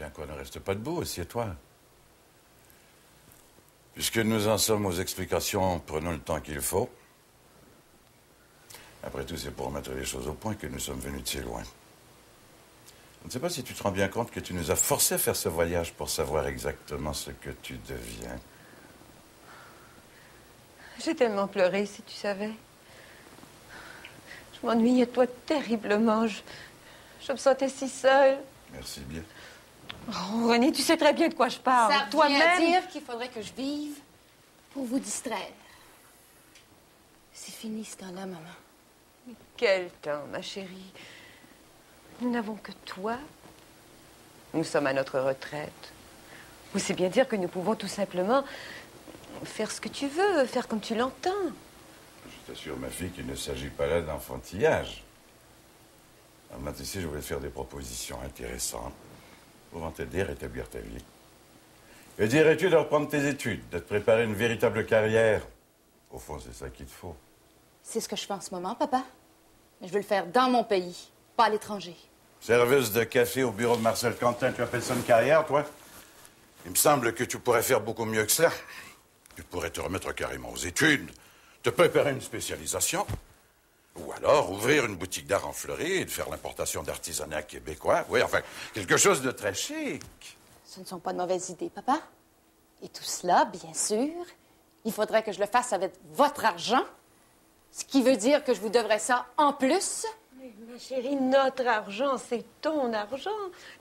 bien qu'on ne reste pas debout, assieds-toi. Puisque nous en sommes aux explications, prenons le temps qu'il faut. Après tout, c'est pour mettre les choses au point que nous sommes venus de si loin. Je ne sais pas si tu te rends bien compte que tu nous as forcés à faire ce voyage pour savoir exactement ce que tu deviens. J'ai tellement pleuré, si tu savais. Je m'ennuyais de toi terriblement. Je me sentais si seule. Merci bien. Oh, René, tu sais très bien de quoi je parle. Ça toi-même. revient à dire qu'il faudrait que je vive pour vous distraire. C'est fini ce temps-là, maman. Mais quel temps, ma chérie. Nous n'avons que toi. Nous sommes à notre retraite. Ou c'est bien dire que nous pouvons tout simplement faire ce que tu veux, faire comme tu l'entends. Je t'assure, ma fille, qu'il ne s'agit pas là d'enfantillage. Maintenant, ici, je voulais te faire des propositions intéressantes pour t'aider à rétablir ta vie. Et dirais-tu de reprendre tes études, de te préparer une véritable carrière? Au fond, c'est ça qu'il te faut. C'est ce que je fais en ce moment, papa. Mais je veux le faire dans mon pays, pas à l'étranger. Serveuse de café au bureau de Marcel Quentin, tu appelles ça une carrière, toi? Il me semble que tu pourrais faire beaucoup mieux que cela. Tu pourrais te remettre carrément aux études, te préparer une spécialisation, ou alors ouvrir une boutique d'art en Fleury et de faire l'importation d'artisanat québécois. Oui, enfin, quelque chose de très chic. Ce ne sont pas de mauvaises idées, papa. Et tout cela, bien sûr, il faudrait que je le fasse avec votre argent, ce qui veut dire que je vous devrais ça en plus. Mais ma chérie, notre argent, c'est ton argent.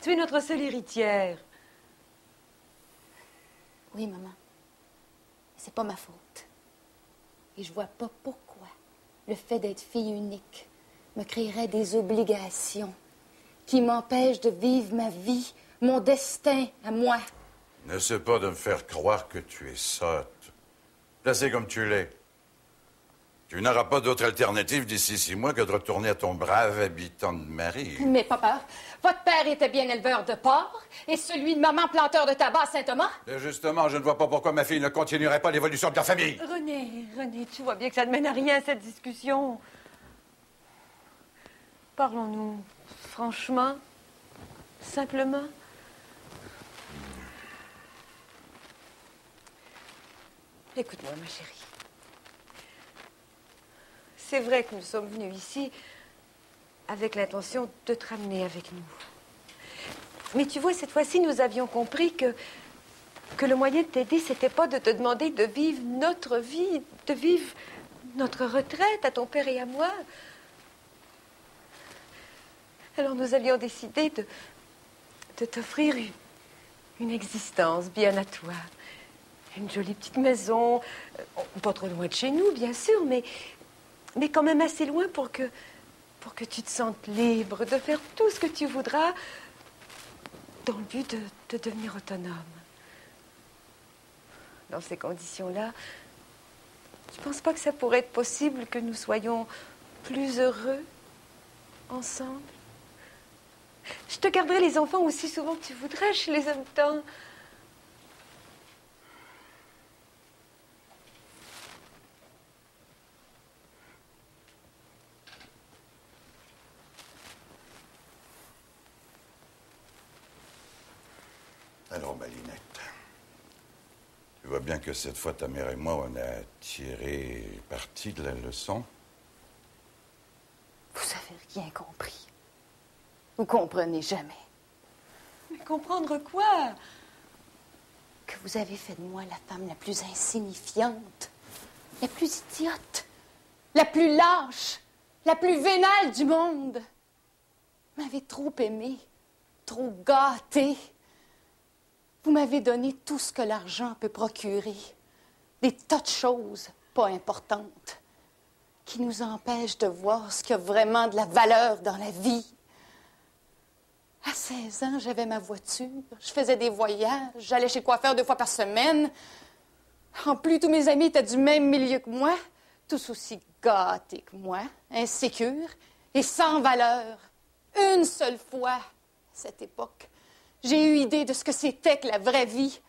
Tu es notre seule héritière. Oui, maman. C'est pas ma faute. Et je vois pas pourquoi le fait d'être fille unique me créerait des obligations qui m'empêchent de vivre ma vie, mon destin à moi. N'essaie pas de me faire croire que tu es sotte. Placée comme tu l'es. Tu n'auras pas d'autre alternative d'ici 6 mois que de retourner à ton brave habitant de mari. Mais papa, votre père était bien éleveur de porc et celui de maman planteur de tabac à Saint-Thomas. Et justement, je ne vois pas pourquoi ma fille ne continuerait pas l'évolution de la famille. René, tu vois bien que ça ne mène à rien, cette discussion. Parlons-nous franchement, simplement. Écoute-moi, ma chérie. C'est vrai que nous sommes venus ici avec l'intention de te ramener avec nous. Mais tu vois, cette fois-ci, nous avions compris que le moyen de t'aider, c'était pas de te demander de vivre notre vie, de vivre notre retraite à ton père et à moi. Alors nous avions décidé de t'offrir une existence bien à toi. Une jolie petite maison, pas trop loin de chez nous, bien sûr, mais quand même assez loin pour que tu te sentes libre de faire tout ce que tu voudras dans le but de devenir autonome. Dans ces conditions-là, tu ne penses pas que ça pourrait être possible que nous soyons plus heureux ensemble? Je te garderai les enfants aussi souvent que tu voudras, je les aime tant. Alors, Malinette, tu vois bien que cette fois, ta mère et moi, on a tiré parti de la leçon. Vous avez rien compris. Vous comprenez jamais. Mais comprendre quoi? Que vous avez fait de moi la femme la plus insignifiante, la plus idiote, la plus lâche, la plus vénale du monde. Vous m'avez trop aimée, trop gâtée. Vous m'avez donné tout ce que l'argent peut procurer. Des tas de choses pas importantes qui nous empêchent de voir ce qu'il y a vraiment de la valeur dans la vie. À 16 ans, j'avais ma voiture, je faisais des voyages, j'allais chez le coiffeur 2 fois par semaine. En plus, tous mes amis étaient du même milieu que moi, tous aussi gâtés que moi, insécures et sans valeur. Une seule fois, à cette époque, j'ai eu idée de ce que c'était que la vraie vie.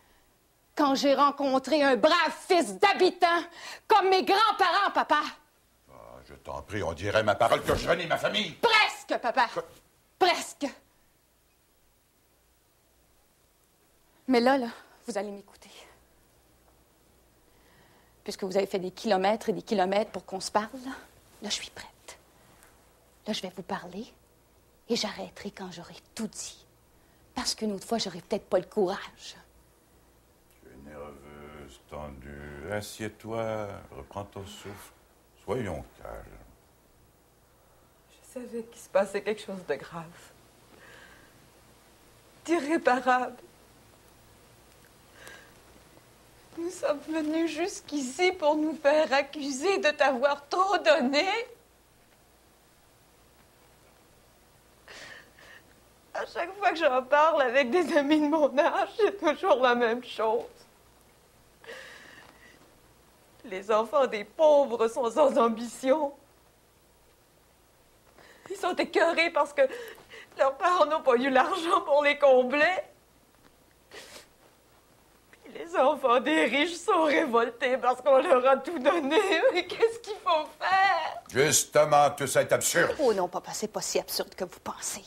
Quand j'ai rencontré un brave fils d'habitant, comme mes grands-parents, papa. Ah, je t'en prie, on dirait ma parole que je renie ma famille. Presque, papa. Presque. Mais là, vous allez m'écouter. Puisque vous avez fait des kilomètres et des kilomètres pour qu'on se parle, là, je suis prête. Là, je vais vous parler et j'arrêterai quand j'aurai tout dit. Parce qu'une autre fois, j'aurai peut-être pas le courage. Tu es nerveuse, tendue. Assieds-toi, reprends ton souffle. Soyons calmes. Je savais qu'il se passait quelque chose de grave. D'irréparable. Nous sommes venus jusqu'ici pour nous faire accuser de t'avoir trop donné. À chaque fois que j'en parle avec des amis de mon âge, c'est toujours la même chose. Les enfants des pauvres sont sans ambition. Ils sont écœurés parce que leurs parents n'ont pas eu l'argent pour les combler. Puis les enfants des riches sont révoltés parce qu'on leur a tout donné. Mais qu'est-ce qu'il faut faire? Justement, tout ça est absurde. Oh non, papa, c'est pas si absurde que vous pensez.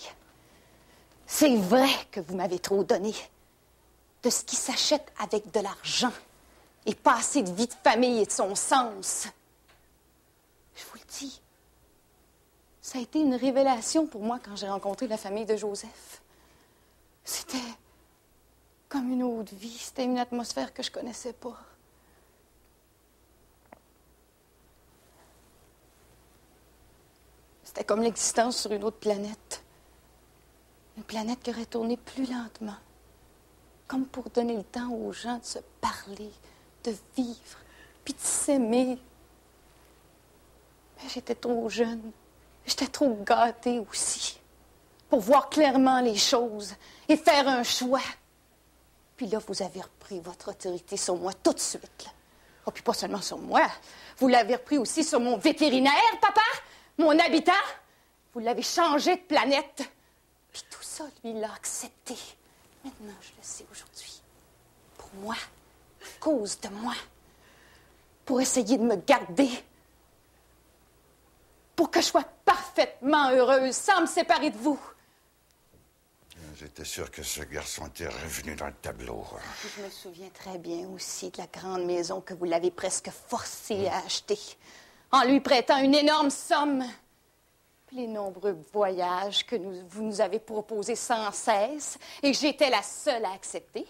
C'est vrai que vous m'avez trop donné. De ce qui s'achète avec de l'argent. Et pas assez de vie de famille et de son sens. Je vous le dis. Ça a été une révélation pour moi quand j'ai rencontré la famille de Joseph. C'était comme une autre vie. C'était une atmosphère que je connaissais pas. C'était comme l'existence sur une autre planète. Une planète qui aurait tourné plus lentement. Comme pour donner le temps aux gens de se parler, de vivre, puis de s'aimer. Mais j'étais trop jeune. J'étais trop gâtée aussi. Pour voir clairement les choses et faire un choix. Puis là, vous avez repris votre autorité sur moi tout de suite. Là. Oh, puis pas seulement sur moi. Vous l'avez repris aussi sur mon vétérinaire, papa, mon habitat. Vous l'avez changé de planète. Puis tout ça, lui, il l'a accepté. Maintenant, je le sais aujourd'hui. Pour moi, à cause de moi. Pour essayer de me garder. Pour que je sois parfaitement heureuse, sans me séparer de vous. J'étais sûr que ce garçon était revenu dans le tableau. Puis je me souviens très bien aussi de la grande maison que vous l'avez presque forcé à acheter, en lui prêtant une énorme somme. Puis les nombreux voyages que vous nous avez proposés sans cesse et que j'étais la seule à accepter.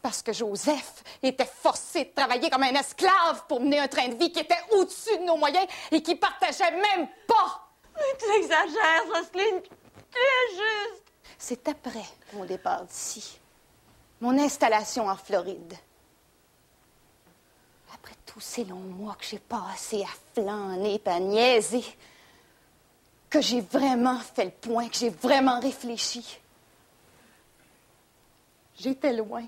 Parce que Joseph était forcé de travailler comme un esclave pour mener un train de vie qui était au-dessus de nos moyens et qui partageait même pas. Mais tu exagères, Roselyne. Tu es juste. C'est après mon départ d'ici, mon installation en Floride. Après tous ces longs mois que j'ai passés à flâner et à niaiser, que j'ai vraiment fait le point, que j'ai vraiment réfléchi. J'étais loin.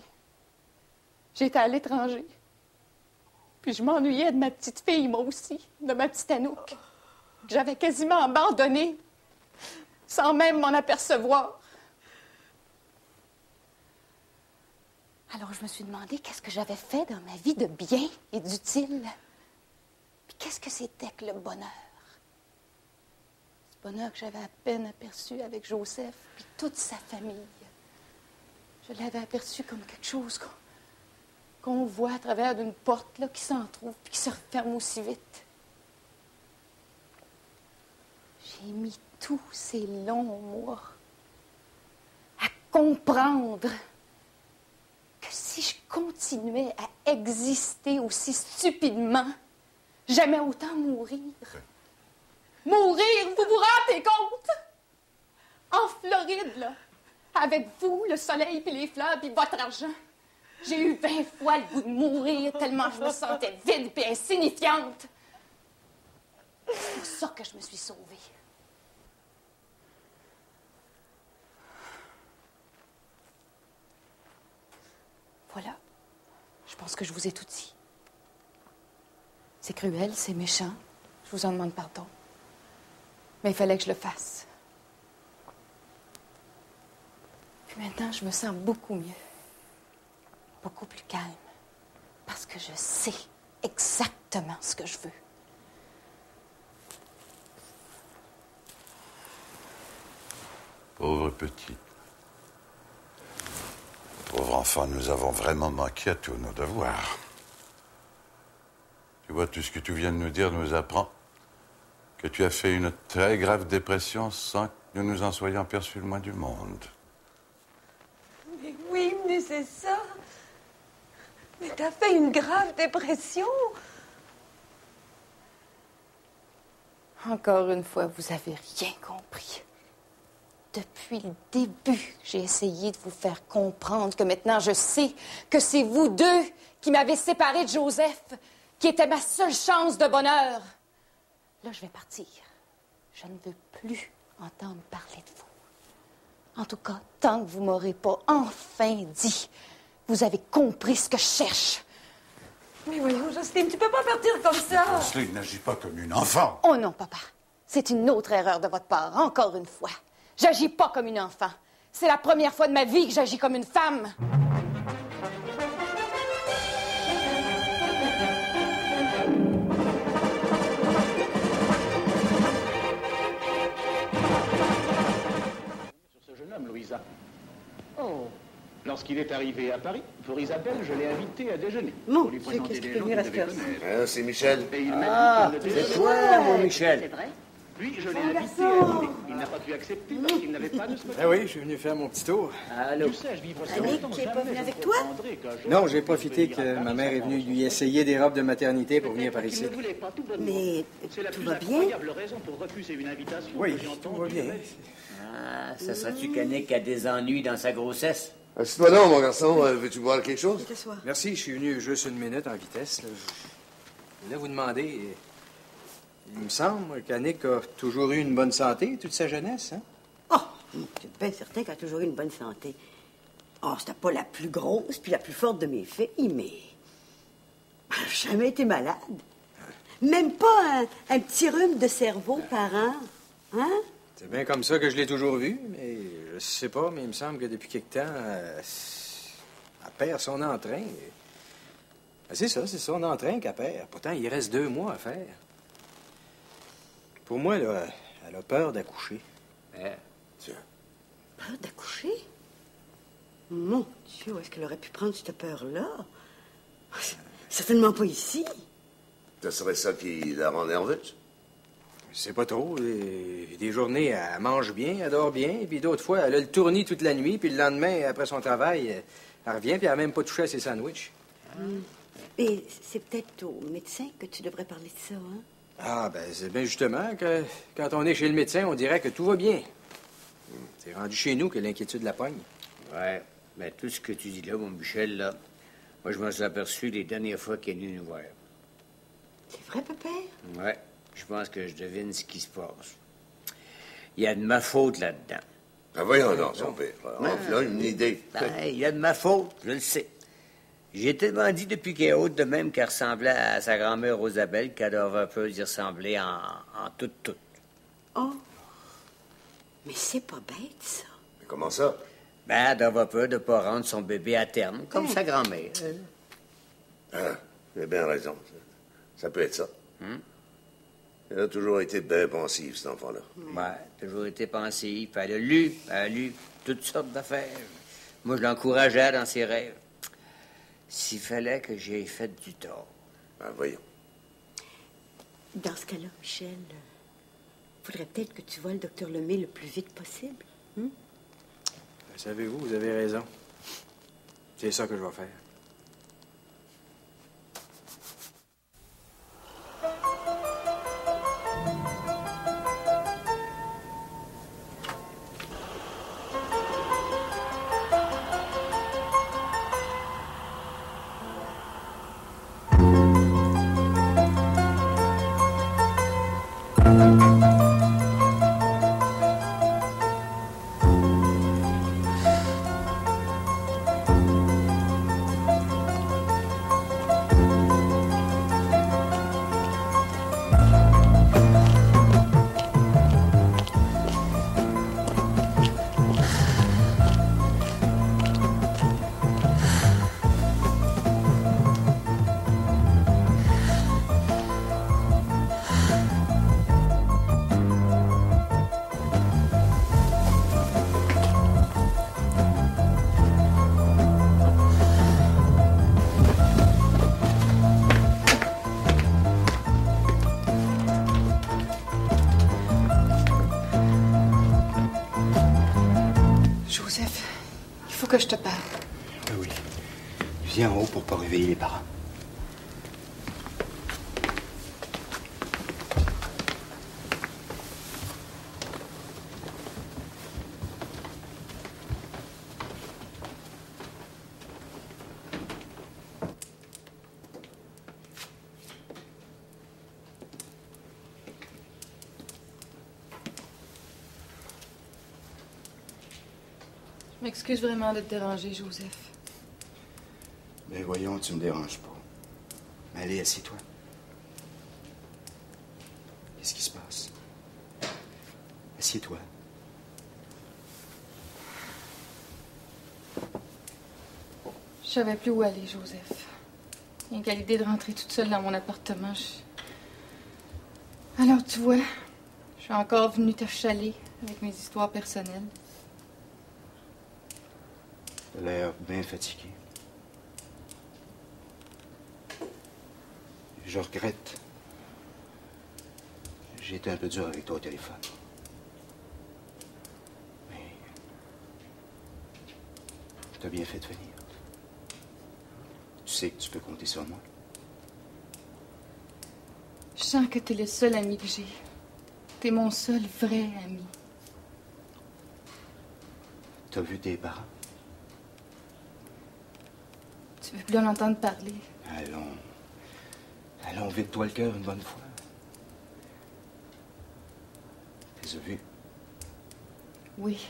J'étais à l'étranger. Puis je m'ennuyais de ma petite fille, moi aussi, de ma petite Anouk, que j'avais quasiment abandonnée, sans même m'en apercevoir. Alors je me suis demandé qu'est-ce que j'avais fait dans ma vie de bien et d'utile. Puis qu'est-ce que c'était que le bonheur? Ce bonheur que j'avais à peine aperçu avec Joseph puis toute sa famille. Je l'avais aperçu comme quelque chose qu'on voit à travers d'une porte là, qui s'entrouvre puis qui se referme aussi vite. J'ai mis tous ces longs mois à comprendre que si je continuais à exister aussi stupidement, j'aimais autant mourir. Mourir, vous vous rendez compte? En Floride, là, avec vous, le soleil, puis les fleurs, puis votre argent, j'ai eu 20 fois le goût de mourir tellement je me sentais vide puis insignifiante. C'est pour ça que je me suis sauvée. Voilà. Je pense que je vous ai tout dit. C'est cruel, c'est méchant. Je vous en demande pardon. Mais il fallait que je le fasse. Puis maintenant, je me sens beaucoup mieux. Beaucoup plus calme. Parce que je sais exactement ce que je veux. Pauvre petite. Pauvre enfant, nous avons vraiment manqué à tous nos devoirs. Tu vois, tout ce que tu viens de nous dire nous apprend que tu as fait une très grave dépression sans que nous nous en soyons aperçus le moins du monde. Mais oui, mais c'est ça. Mais t'as fait une grave dépression. Encore une fois, vous avez rien compris. Depuis le début, j'ai essayé de vous faire comprendre que maintenant je sais que c'est vous deux qui m'avez séparé de Joseph, qui était ma seule chance de bonheur. Là, je vais partir. Je ne veux plus entendre parler de vous. En tout cas, tant que vous m'aurez pas enfin dit, vous avez compris ce que je cherche. Mais voyons, Jocelyne, tu peux pas partir comme ça. Jocelyne, n'agis pas comme une enfant. Oh non, papa. C'est une autre erreur de votre part, encore une fois. J'agis pas comme une enfant. C'est la première fois de ma vie que j'agis comme une femme. Sur ce jeune homme, Louisa. Oh. Lorsqu'il est arrivé à Paris, pour Isabelle, je l'ai invité à déjeuner. Mon pour lui Dieu, présenter qu'est-ce des qu'il gens peut venir à qu'il cette devait heure-ci? connaître. C'est Michel. Et il m'a Ah, dit qu'il ne c'est devait toi, pas. mon Michel. C'est vrai? Lui, je l'ai invité à dîner. Il n'a pas pu accepter parce qu'il n'avait pas de spectacle. Eh oui, je suis venu faire mon petit tour. Allô? Tu sais, je vivre Annick, qui est pas venue avec toi? Non, j'ai profité que ma mère est venue lui essayer des robes de maternité pour venir par ici. Mais C'est la tout plus va bien? incroyable raison pour refuser une invitation. Oui, que j'ai tout entendue va bien. de ma vie. Ah, ça serait-tu qu'Annick a des ennuis dans sa grossesse? Assieds-toi donc, mon garçon. Veux-tu boire quelque chose? que ce soit. Merci, je suis venu juste une minute en vitesse. Là, je voulais vous demander... Il me semble qu'Annick a toujours eu une bonne santé toute sa jeunesse, hein? Oh, c'est bien certain qu'elle a toujours eu une bonne santé. Oh, c'était pas la plus grosse puis la plus forte de mes filles, mais... Elle n'a jamais été malade. Même pas un petit rhume de cerveau par an. Hein? C'est bien comme ça que je l'ai toujours vu, mais je sais pas, mais il me semble que depuis quelque temps, elle perd son entrain. Ben, c'est ça, c'est son entrain qu'elle perd. Pourtant, il reste 2 mois à faire. Pour moi, là, elle a peur d'accoucher. Tiens. Peur d'accoucher? Mon Dieu, où est-ce qu'elle aurait pu prendre cette peur-là? Certainement pas ici. Ce serait ça qui la rend nerveuse? Je sais pas trop. Des journées, elle mange bien, elle dort bien, puis d'autres fois, elle a le tournis toute la nuit, puis le lendemain, après son travail, elle revient, puis elle n'a même pas touché à ses sandwichs. Et c'est peut-être au médecin que tu devrais parler de ça, hein? Ah, ben, c'est bien justement que quand on est chez le médecin, on dirait que tout va bien. C'est rendu chez nous que l'inquiétude la pogne. Ouais, mais tout ce que tu dis là, mon Michel, là, moi, je m'en suis aperçu les dernières fois qu'il est venu nous voir. C'est vrai, papa? Ouais, je pense que je devine ce qui se passe. Il y a de ma faute là-dedans. Ben voyons donc, son père. Là, une idée. Ben, il y a de ma faute, je le sais. J'ai tellement dit depuis qu'elle est haute de même qu'elle ressemblait à sa grand-mère Rosabelle qu'elle doit un peu y ressembler en toute. Oh! Mais c'est pas bête, ça. Mais comment ça? Ben, elle doit avoir peur de ne pas rendre son bébé à terme, comme sa grand-mère. Ah, tu as bien raison. Ça peut être ça. Elle a toujours été bien pensive, cet enfant-là. Ouais, toujours été pensive. Elle a lu toutes sortes d'affaires. Moi, je l'encourageais dans ses rêves. S'il fallait que j'aie fait du tort. Ben voyons. Dans ce cas-là, Michel, faudrait peut-être que tu vois le docteur Lemay le plus vite possible. Ben, savez-vous, vous avez raison. C'est ça que je vais faire. faut que je te parle. Oui. Viens en haut pour pas réveiller les parents. Je m'excuse vraiment de te déranger, Joseph. Ben voyons, tu me déranges pas. Allez, assieds-toi. Qu'est-ce qui se passe? Assieds-toi. Je savais plus où aller, Joseph. Rien qu'à l'idée de rentrer toute seule dans mon appartement, Alors, tu vois, je suis encore venue t'achaler avec mes histoires personnelles. T'as l'air bien fatigué. Je regrette. J'ai été un peu dur avec toi au téléphone. Mais t'as bien fait de venir. Tu sais que tu peux compter sur moi. Je sens que t'es le seul ami que j'ai. T'es mon seul vrai ami. T'as vu tes parents? Tu veux plus en entendre parler. Allons, vide-toi le cœur une bonne fois. Tu les as vus? Oui.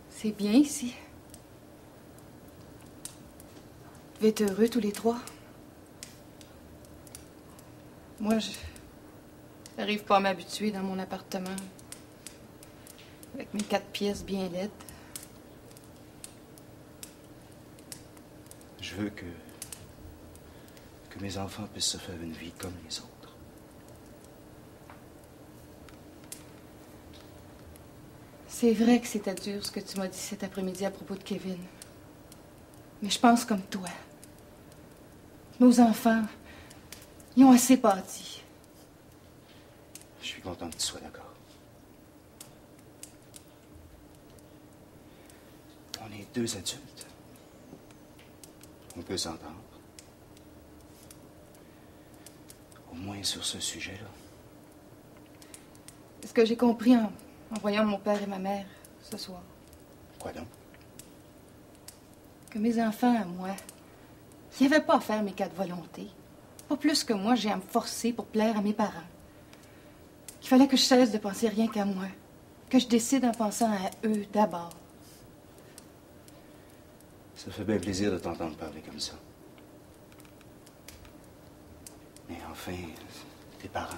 C'est bien ici. Vous êtes heureux tous les trois. Moi, je n'arrive pas à m'habituer dans mon appartement. Avec mes 4 pièces bien laides. Je veux que mes enfants puissent se faire une vie comme les autres. C'est vrai que c'était dur ce que tu m'as dit cet après-midi à propos de Kevin. Mais je pense comme toi. Nos enfants, ils ont assez bâti. Je suis content que tu sois d'accord. On est 2 adultes. On peut s'entendre. Au moins sur ce sujet-là. C'est ce que j'ai compris en voyant mon père et ma mère ce soir. Quoi donc? Que mes enfants, à moi, ils n'avaient pas à faire mes 4 volontés. Pas plus que moi, j'ai à me forcer pour plaire à mes parents. Qu'il fallait que je cesse de penser rien qu'à moi. Que je décide en pensant à eux d'abord. Ça fait bien plaisir de t'entendre parler comme ça. Mais enfin, tes parents,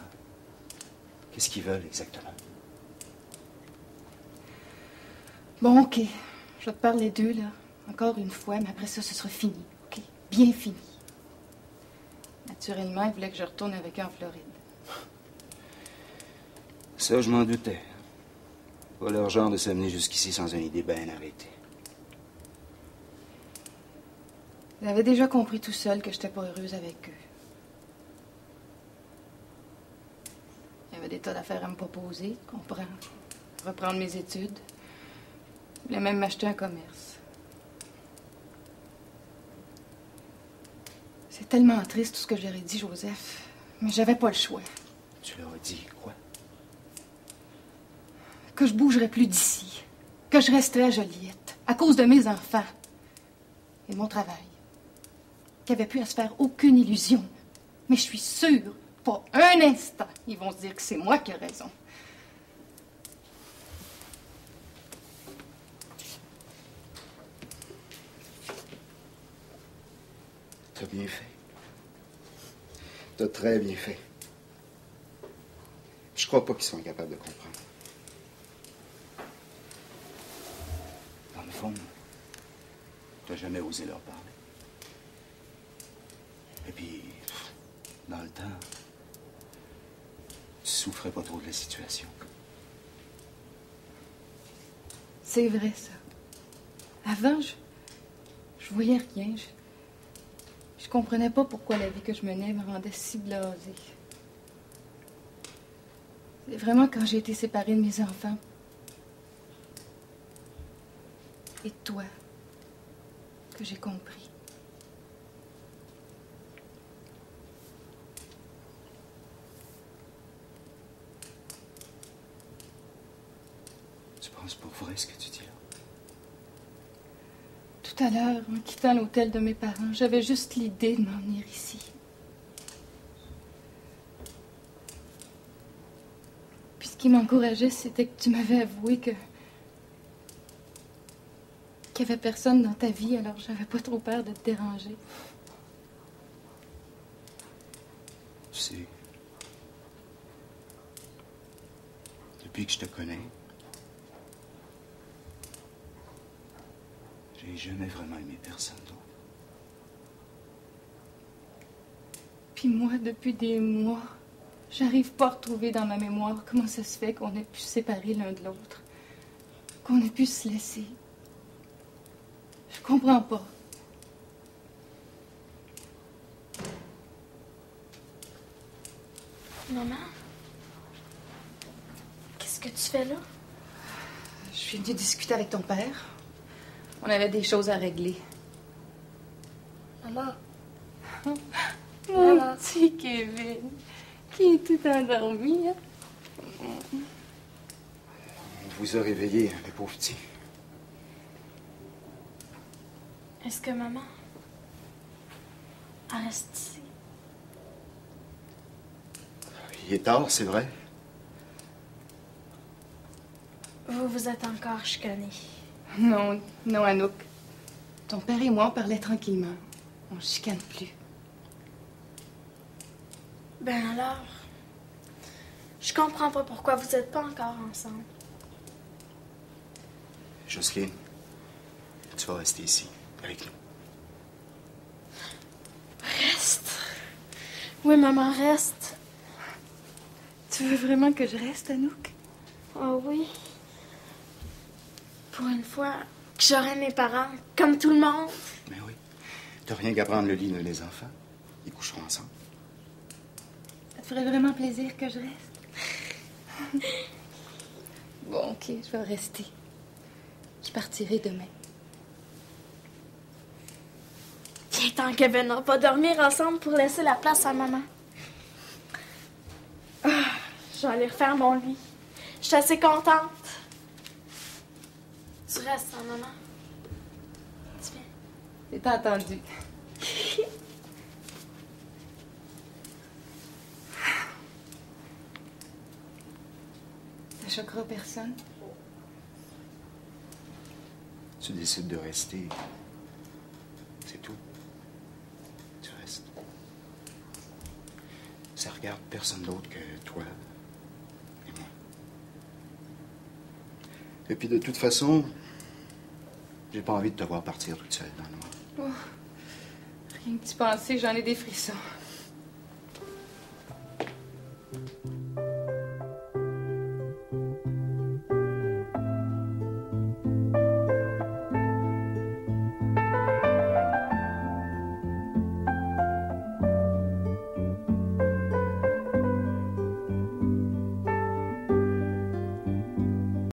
qu'est-ce qu'ils veulent exactement? Bon, OK. Je vais te parler d'eux, là. Encore une fois, mais après ça, ce sera fini. OK? Bien fini. Naturellement, ils voulaient que je retourne avec eux en Floride. Ça, je m'en doutais. Pas leur genre de s'amener jusqu'ici sans une idée bien arrêtée. J'avais déjà compris tout seul que j'étais pas heureuse avec eux. Il y avait des tas d'affaires à me proposer, tu comprends? Reprendre mes études. Je voulais même m'acheter un commerce. C'est tellement triste tout ce que je leur ai dit, Joseph. Mais j'avais pas le choix. Tu leur as dit quoi? Que je bougerais plus d'ici. Que je resterais à Joliette. À cause de mes enfants. Et de mon travail. Qu'il n'y avait plus à se faire aucune illusion. Mais je suis sûre, pas un instant, ils vont se dire que c'est moi qui ai raison. T'as bien fait. T'as très bien fait. Je crois pas qu'ils sont incapables de comprendre. Dans le fond, t'as jamais osé leur parler. Et puis, dans le temps, tu souffrais pas trop de la situation. C'est vrai, ça. Avant, je voyais rien. Je comprenais pas pourquoi la vie que je menais me rendait si blasée. C'est vraiment quand j'ai été séparée de mes enfants, et de toi que j'ai compris. Tu penses pour vrai ce que tu dis là? Tout à l'heure, en quittant l'hôtel de mes parents, j'avais juste l'idée de m'en venir ici. Puis ce qui m'encourageait, c'était que tu m'avais avoué qu'il n'y avait personne dans ta vie, alors j'avais pas trop peur de te déranger. Tu sais, depuis que je te connais, j'ai jamais vraiment aimé personne d'autre. Puis moi, depuis des mois, j'arrive pas à retrouver dans ma mémoire comment ça se fait qu'on ait pu se séparer l'un de l'autre, qu'on ait pu se laisser. Je comprends pas. Maman, qu'est-ce que tu fais là? Je suis venue discuter avec ton père. On avait des choses à régler. Maman. Mon Maman. petit Kevin, qui est tout endormi. Hein? On vous a réveillé, hein, le pauvre petit. Est-ce que maman elle reste ici? Il est tard, c'est vrai. Vous vous êtes encore chicanés. Non, non, Anouk. Ton père et moi, on parlait tranquillement. On se chicane plus. Ben alors, je comprends pas pourquoi vous êtes pas encore ensemble. Jocelyne, tu vas rester ici, avec nous. Reste. Oui, maman, reste. Tu veux vraiment que je reste, Anouk? Oh oui. Pour une fois que j'aurai mes parents, comme tout le monde. Mais oui. T'as rien qu'à prendre le lit de les enfants. Ils coucheront ensemble. Ça te ferait vraiment plaisir que je reste? Bon, OK, je vais rester. Je partirai demain. Viens tant Kevin, on va dormir ensemble pour laisser la place à maman. Ah, je vais aller refaire mon lit. Je suis assez contente. Tu restes, hein, maman? Tu viens? C'est entendu. Ça choquera personne. Tu décides de rester. C'est tout. Tu restes. Ça regarde personne d'autre que toi et moi. Et puis de toute façon, j'ai pas envie de te voir partir toute seule dans le noir. Oh, rien que d'y penser, j'en ai des frissons.